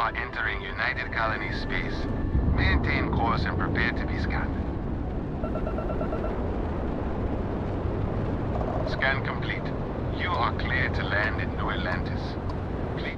are entering United Colony space. Maintain course and prepare to be scanned. Scan complete. You are cleared to land in New Atlantis. Please.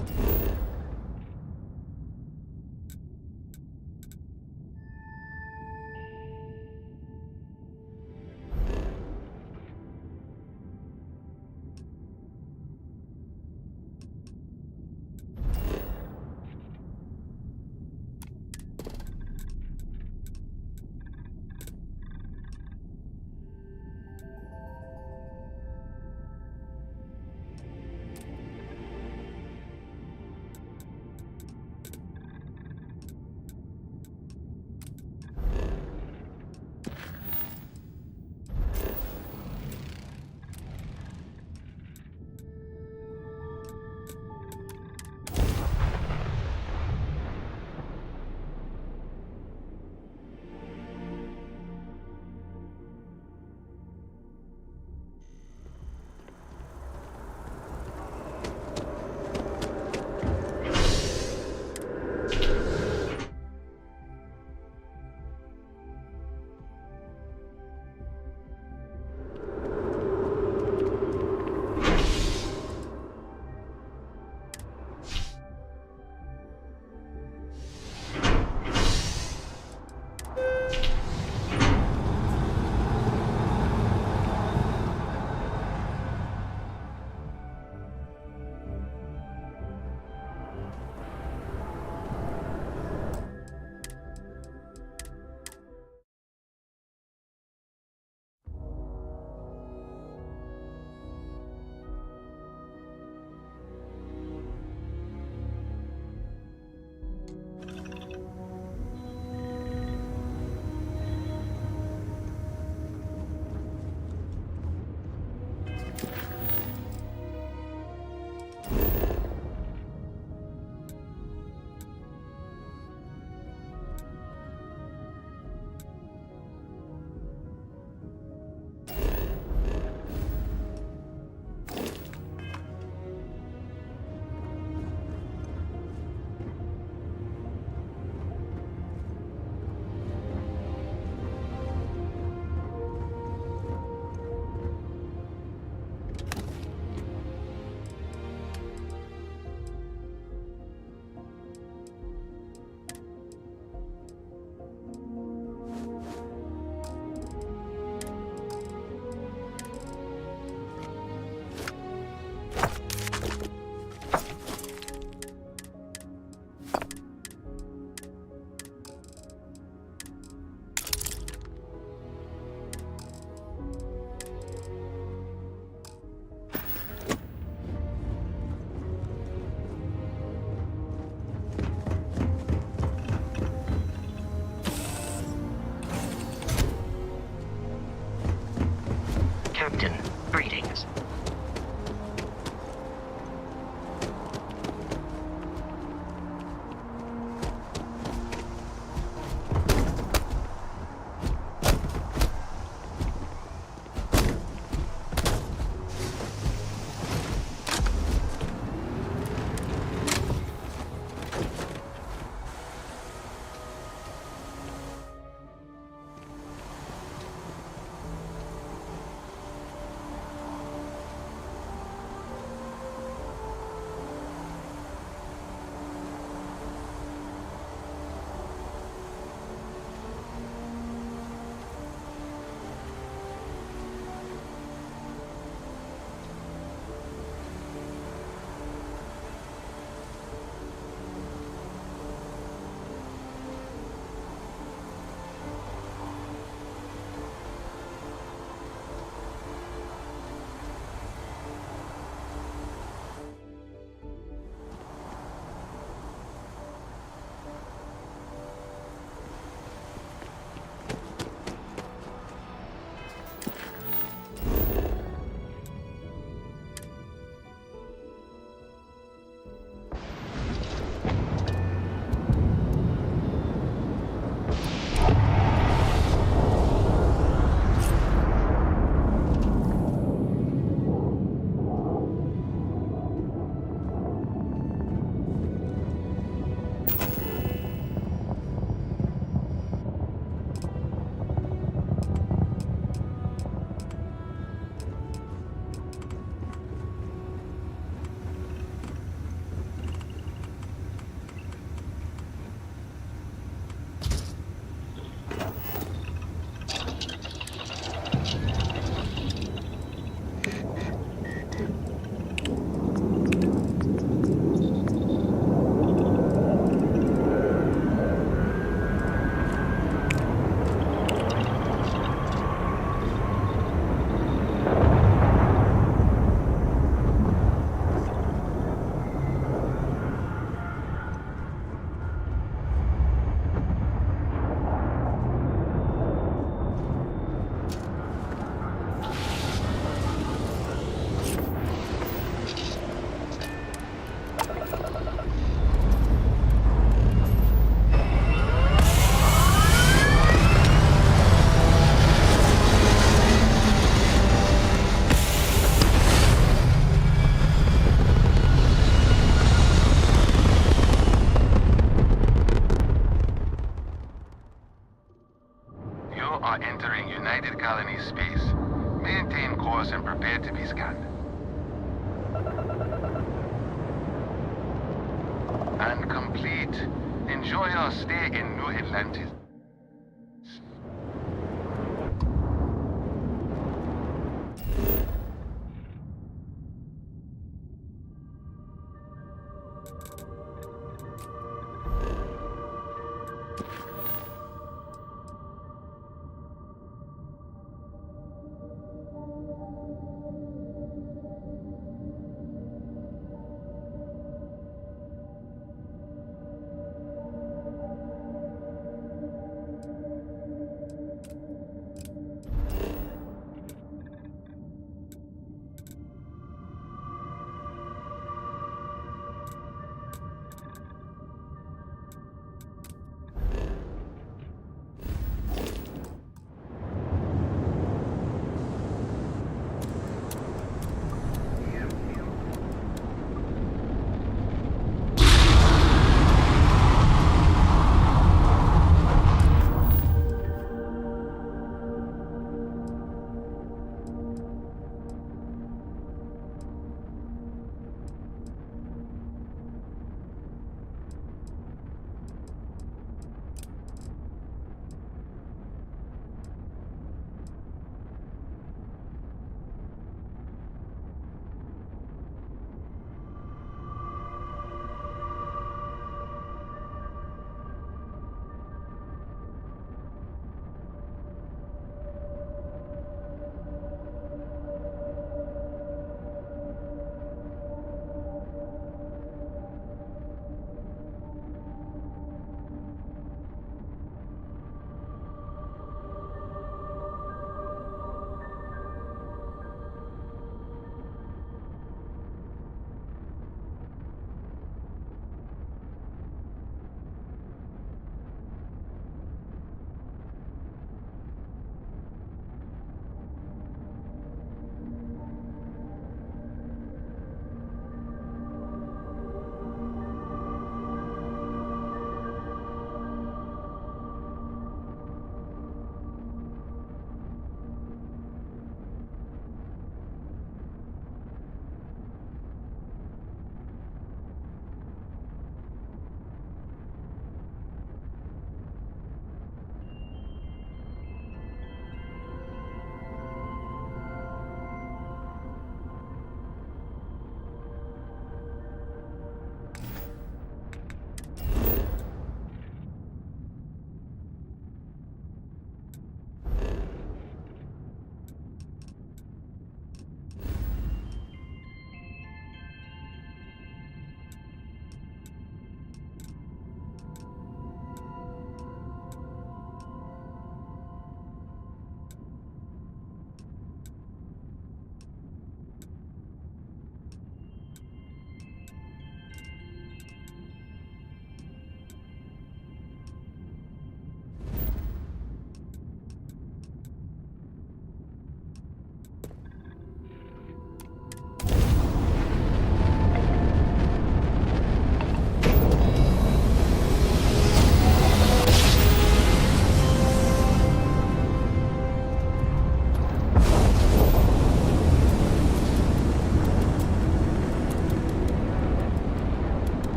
Enjoy your stay in New Atlantis.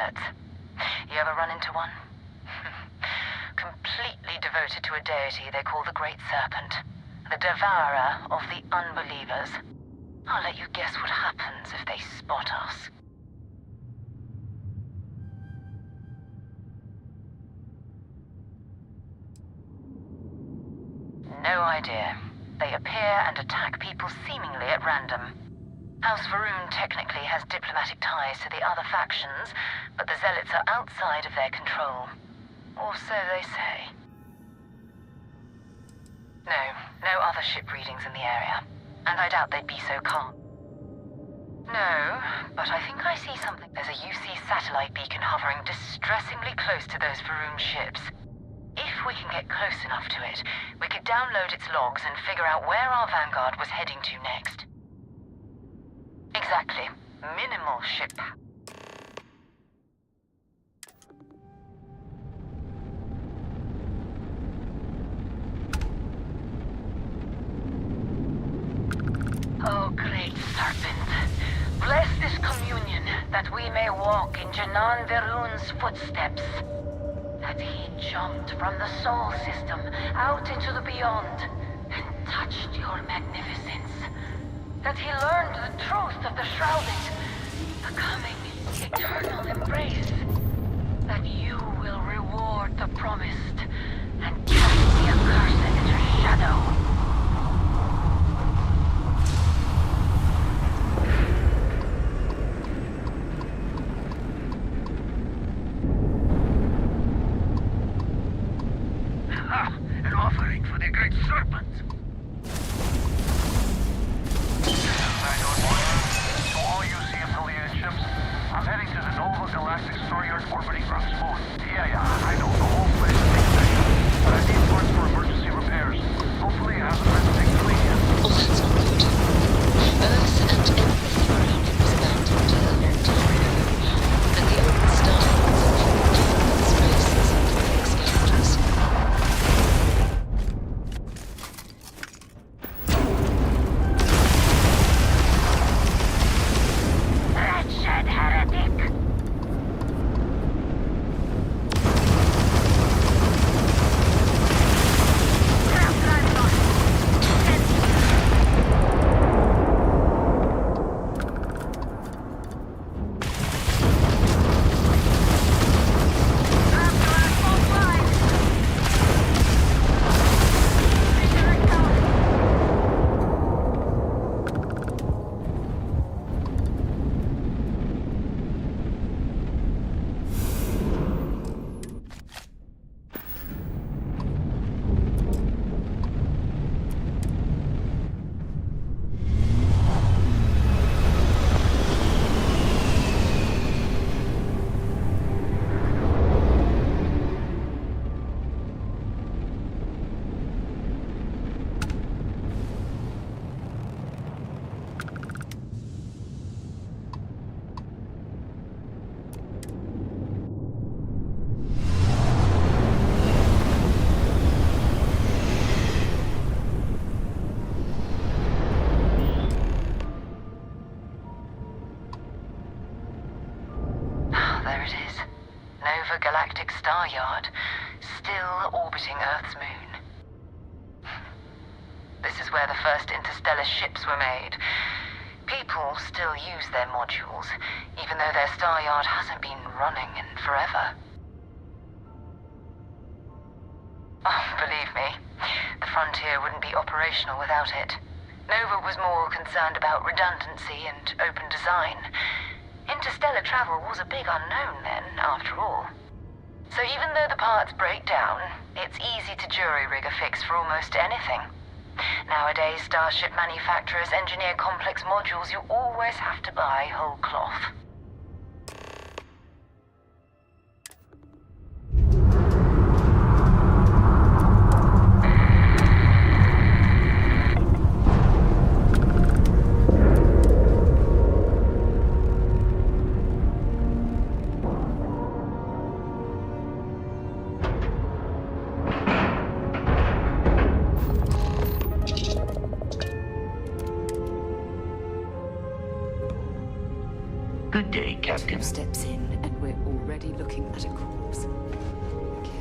zealots. You ever run into one? Completely devoted to a deity they call the Great Serpent, the devourer of the unbelievers. I'll let you guess what happens if they spot us. No idea. They appear and attack people seemingly at random. House Varun technically has diplomatic ties to the other factions, but the zealots are outside of their control. Or so they say. No other ship readings in the area. And I doubt they'd be so calm. No, but I think I see something. There's a UC satellite beacon hovering distressingly close to those Varun ships. If we can get close enough to it, we could download its logs and figure out where our vanguard was heading to next. Exactly. Minimal ship. Oh, great serpent, bless this communion that we may walk in Janan Verun's footsteps. That he jumped from the Sol system out into the beyond and touched your magnificence. That he learned the truth of the shrouding, the coming eternal embrace. That you will reward the promised and cast the accursed into shadow. An offering for the Great Serpent. To all UC affiliated ships, I'm heading to the Nova Galactic Storeyard orbiting Earth's moon. Yeah, I know, the whole place is insane. But I need parts for emergency repairs. Hopefully it hasn't been particularly yet. Oh, that's not good. Earth and everything around it was abandoned a long time ago, and the open starfields and human spaces and plague scourges. Wretched heretic! There it is. Nova Galactic Star Yard, still orbiting Earth's moon. This is where the first interstellar ships were made. People still use their modules, even though their star yard hasn't been running in forever. Oh, believe me, the frontier wouldn't be operational without it. Nova was more concerned about redundancy and open design. Interstellar travel was a big unknown then, after all. So even though the parts break down, it's easy to jury-rig a fix for almost anything. Nowadays, starship manufacturers engineer complex modules you always have to buy whole cloth. looking at a corpse. Okay.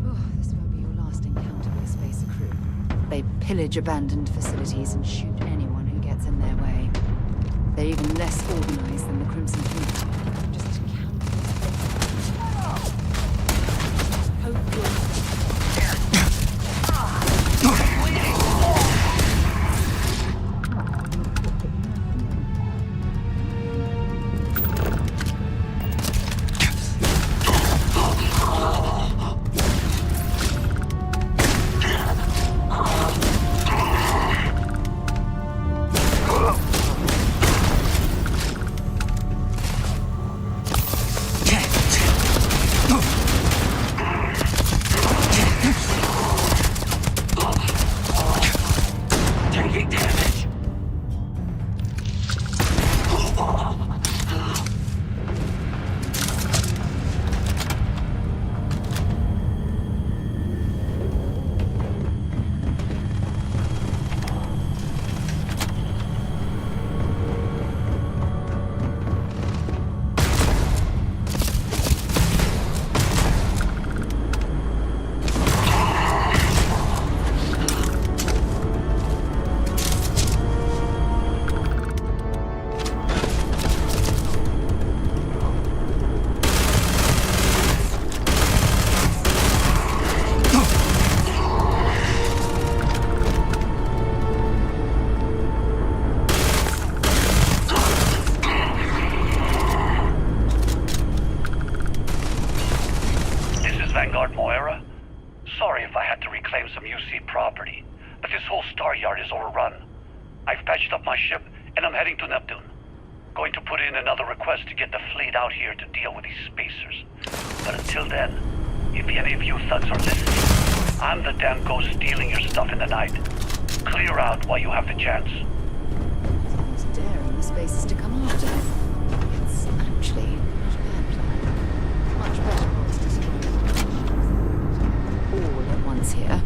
Oh, this won't be your last encounter with a spacer crew. They pillage abandoned facilities and shoot anyone who gets in their way. They're even less organized than the Crimson Fleet. Just countless. Hope you're... Sorry if I had to reclaim some UC property, but this whole star yard is overrun. I've patched up my ship, and I'm heading to Neptune. Going to put in another request to get the fleet out here to deal with these spacers. But until then, if any of you thugs are listening, I'm the damn ghost stealing your stuff in the night. Clear out while you have the chance. Someone's daring the spacers to come after him. It's actually not a bad plan. Much better odds destroying all at once here.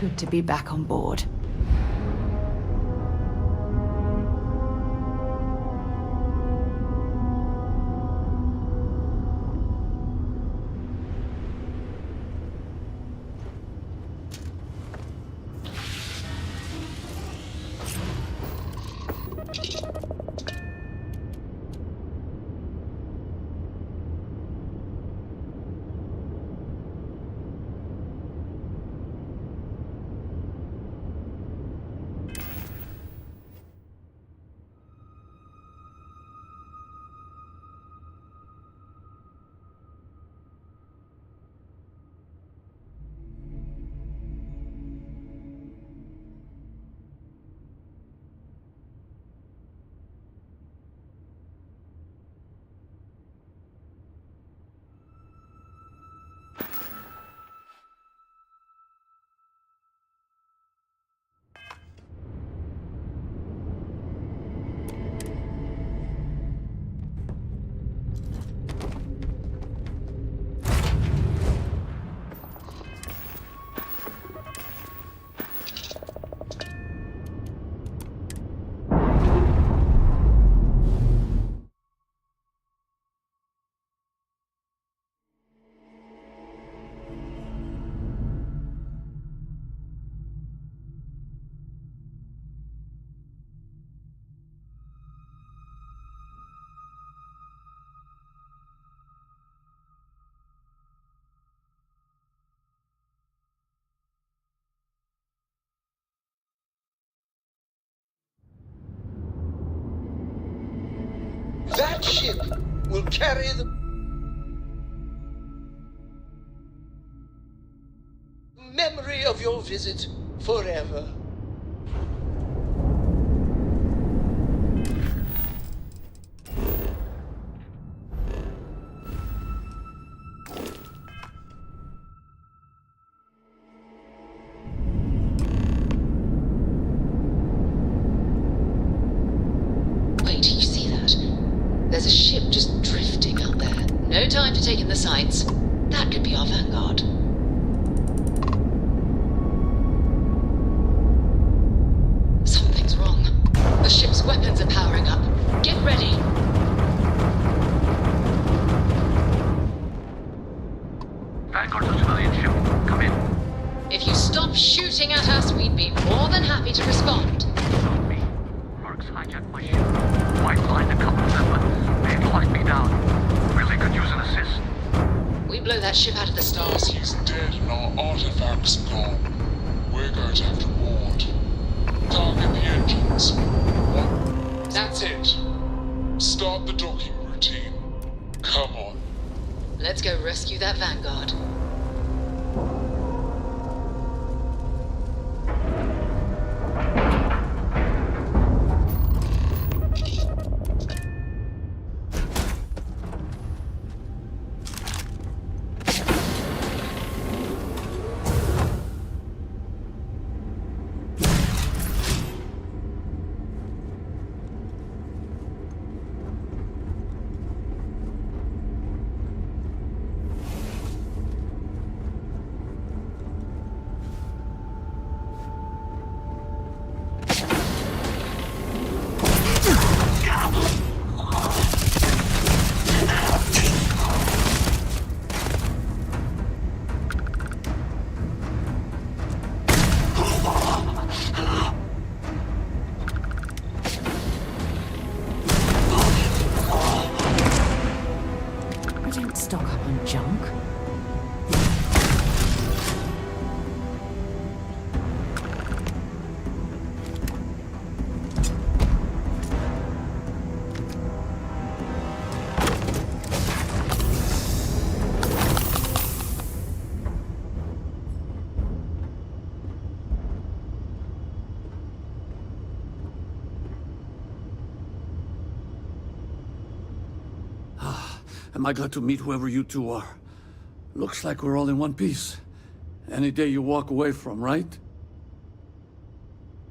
Good to be back on board. That ship will carry the memory of your visit forever. Wait, you see that? There's a ship just drifting out there. No time to take in the sights. That could be our vanguard. Something's wrong. The ship's weapons are powering up. Get ready. Vanguard's a civilian ship. Come in. If you stop shooting at us, we'd be more than happy to respond. Not me. Mercs hijacked my ship. White lined a couple of them, but they've locked me down. Really could use an assist. We blow that ship out of the stars. He's dead and our artifacts gone. We're going to have to board. Target the engines. What? That's it. Start the docking routine. Come on. Let's go rescue that vanguard. I don't stock up on junk. Am I glad to meet whoever you two are? Looks like we're all in one piece. Any day you walk away from, right?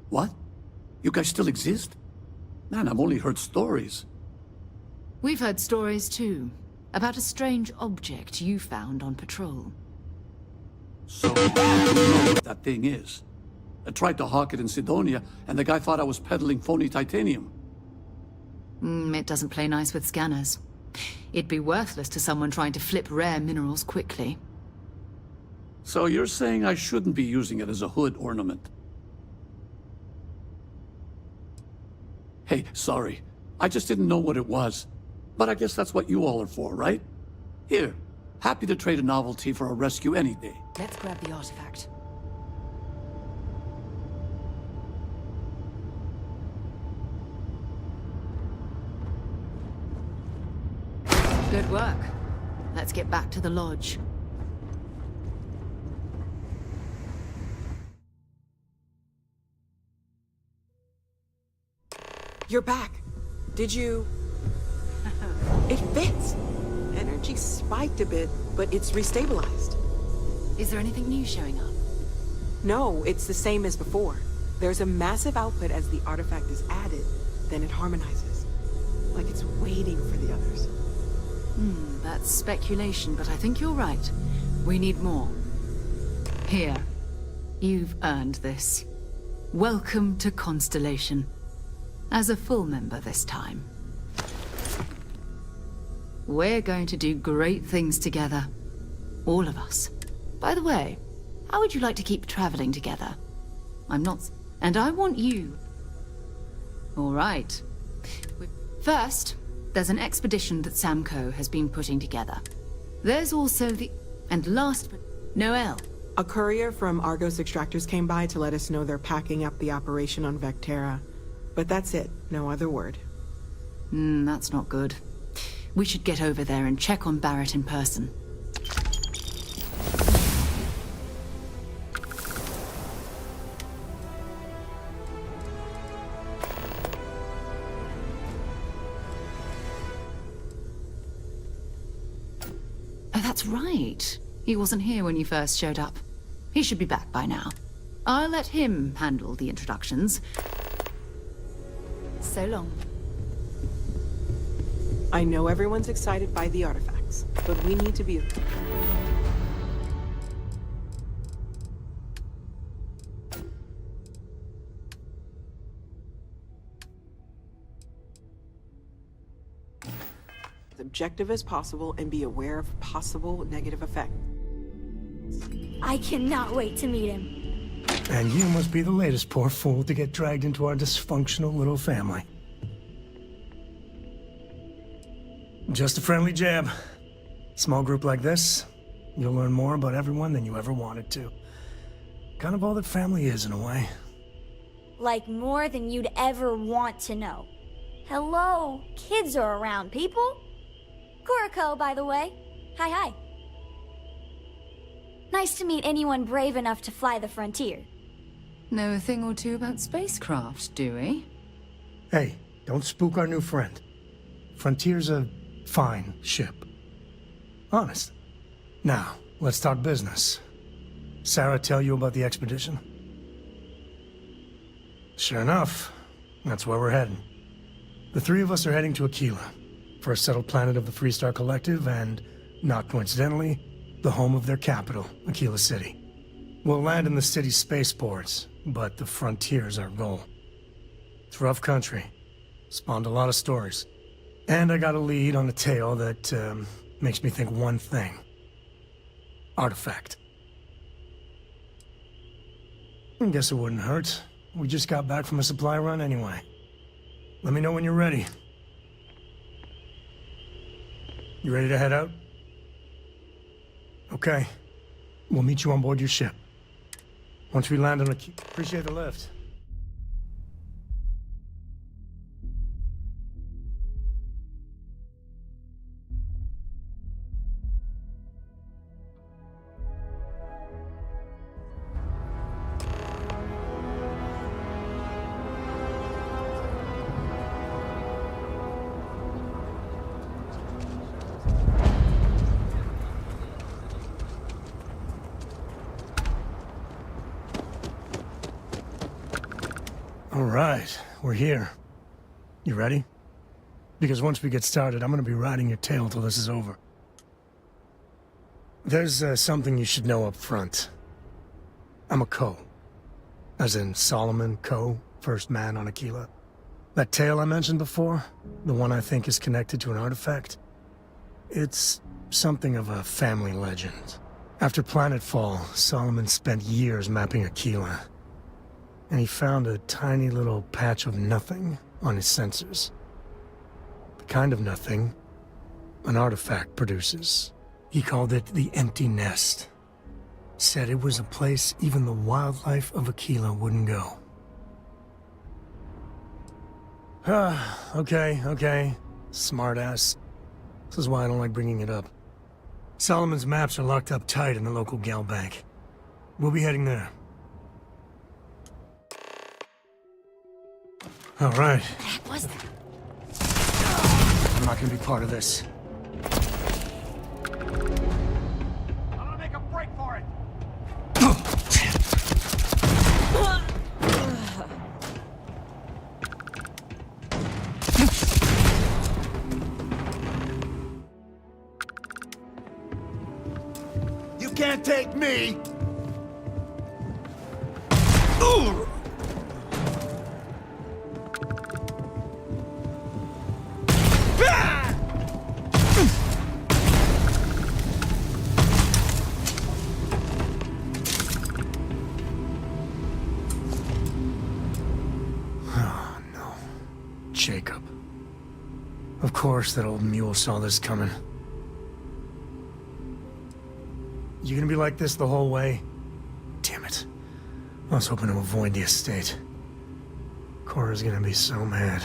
What? You guys still exist? Man, I've only heard stories. We've heard stories too, about a strange object you found on patrol. So, you know what that thing is. I tried to hawk it in Sidonia, and the guy thought I was peddling phony titanium. It doesn't play nice with scanners. It'd be worthless to someone trying to flip rare minerals quickly. So you're saying I shouldn't be using it as a hood ornament? Hey, sorry. I just didn't know what it was. But I guess that's what you all are for, right? Here, happy to trade a novelty for a rescue any day. Let's grab the artifact. Good work. Let's get back to the lodge. You're back. Did you... It fits. Energy spiked a bit, but it's restabilized. Is there anything new showing up? No, it's the same as before. There's a massive output as the artifact is added, then it harmonizes. Like it's waiting for the others. That's speculation, but I think you're right. We need more. Here. You've earned this. Welcome to Constellation. As a full member this time. We're going to do great things together. All of us. By the way, how would you like to keep traveling together? I'm not... And I want you... All right. First, there's an expedition that Samco has been putting together. There's also the... And last but... Noel. A courier from Argos Extractors came by to let us know they're packing up the operation on Vectera. But that's it. No other word. That's not good. We should get over there and check on Barrett in person. Oh, that's right. He wasn't here when you first showed up. He should be back by now. I'll let him handle the introductions. So long. I know everyone's excited by the artifacts, but we need to be... as objective as possible and be aware of possible negative effects. I cannot wait to meet him. And you must be the latest poor fool to get dragged into our dysfunctional little family. Just a friendly jab. Small group like this, you'll learn more about everyone than you ever wanted to. Kind of all that family is, in a way. Like more than you'd ever want to know. Hello, kids are around, people. Kuriko, by the way. Hi. Nice to meet anyone brave enough to fly the frontier. Know a thing or two about spacecraft, do we? Hey, don't spook our new friend. Frontier's a fine ship. Honest. Now, let's talk business. Sarah tell you about the expedition? Sure enough, that's where we're heading. The three of us are heading to Aquila, first settled planet of the Freestar Collective and, not coincidentally, the home of their capital, Aquila City. We'll land in the city's spaceports, but the frontier's our goal. It's rough country. Spawned a lot of stories. And I got a lead on a tale that makes me think one thing. Artifact. I guess it wouldn't hurt. We just got back from a supply run anyway. Let me know when you're ready. You ready to head out? Okay. We'll meet you on board your ship. Once we land on a key... Appreciate the lift. All right, we're here. You ready? Because once we get started, I'm gonna be riding your tail till this is over. There's something you should know up front. I'm a Co. As in Solomon Co., first man on Aquila. That tale I mentioned before, the one I think is connected to an artifact, it's something of a family legend. After planetfall, Solomon spent years mapping Aquila. And he found a tiny little patch of nothing on his sensors. The kind of nothing an artifact produces. He called it the Empty Nest. Said it was a place even the wildlife of Aquila wouldn't go. Okay. Smartass. This is why I don't like bringing it up. Solomon's maps are locked up tight in the local gal bank. We'll be heading there. All right. What the heck was that? I'm not gonna be part of this. I'm gonna make a break for it! You can't take me! Jacob. Of course that old mule saw this coming. You gonna be like this the whole way? Damn it. I was hoping to avoid the estate. Cora's gonna be so mad.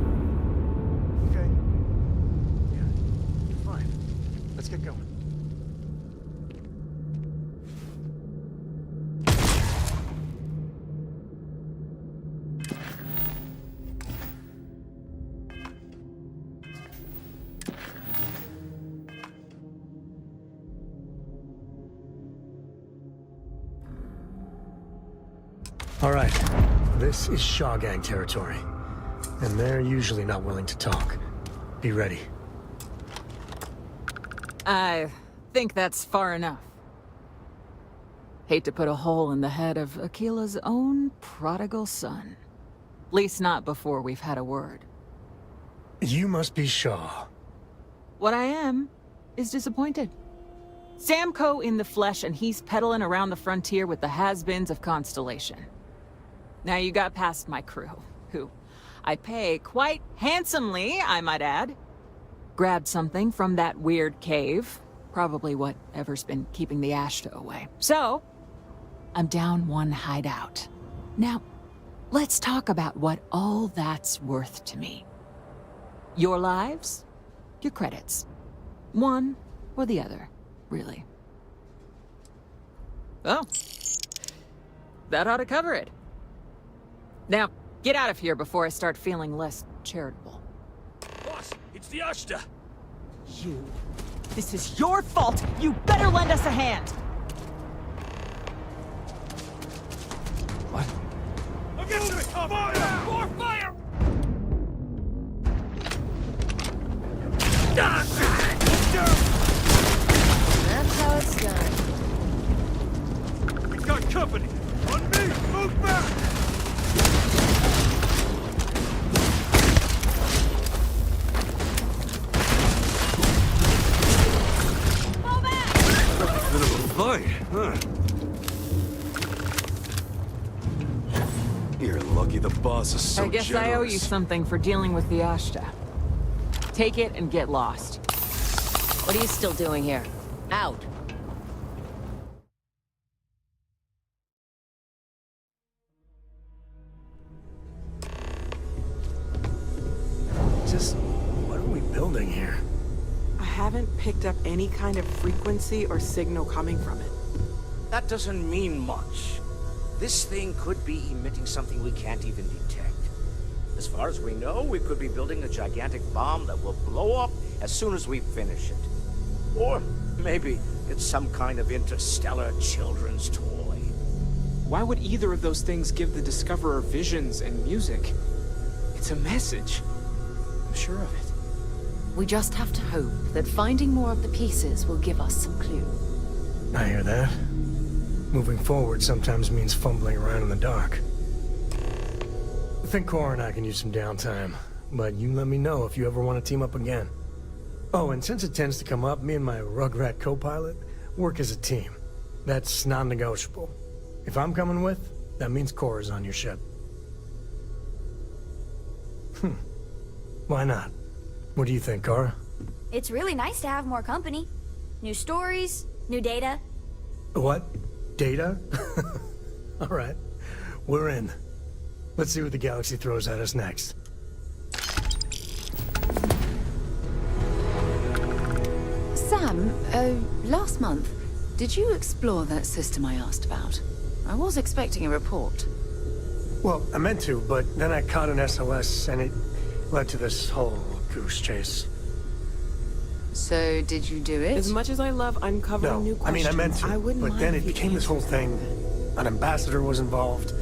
get going. All right, this is Shaw Gang territory, and they're usually not willing to talk. Be ready. I think that's far enough. Hate to put a hole in the head of Akila's own prodigal son. Least not before we've had a word. You must be Shaw. What I am is disappointed. Samco in the flesh, and he's peddling around the frontier with the has-beens of Constellation. Now you got past my crew, who I pay quite handsomely, I might add. Grabbed something from that weird cave. Probably whatever's been keeping the Ashta away. So, I'm down one hideout. Now, let's talk about what all that's worth to me. Your lives, your credits. One or the other, really. Oh. That ought to cover it. Now, get out of here before I start feeling less charitable. Boss, it's the Ashta! You. This is your fault! You better lend us a hand! What? Against it! Fire! More fire! That's how it's done. We got company! On me! Move back! Bit of a fight, huh? You're lucky the boss is so I guess generous. I owe you something for dealing with the Ashta. Take it and get lost. What are you still doing here? Out. Just what are we building here? I haven't picked up any kind of frequency or signal coming from it. That doesn't mean much. This thing could be emitting something we can't even detect. As far as we know, we could be building a gigantic bomb that will blow up as soon as we finish it. Or maybe it's some kind of interstellar children's toy. Why would either of those things give the Discoverer visions and music? It's a message. I'm sure of it. We just have to hope that finding more of the pieces will give us some clue. I hear that. Moving forward sometimes means fumbling around in the dark. I think Cora and I can use some downtime, but you let me know if you ever want to team up again. Oh, and since it tends to come up, me and my Rugrat co-pilot work as a team. That's non-negotiable. If I'm coming with, that means Cora's on your ship. Why not? What do you think, Cora? It's really nice to have more company. New stories, new data. What? Data? All right. We're in. Let's see what the galaxy throws at us next. Sam, last month, did you explore that system I asked about? I was expecting a report. Well, I meant to, but then I caught an SOS, and it led to this whole goose chase. So, did you do it? As much as I love uncovering new questions, I meant to, I wouldn't but mind then if it you became this whole answered thing. some of it. An ambassador was involved.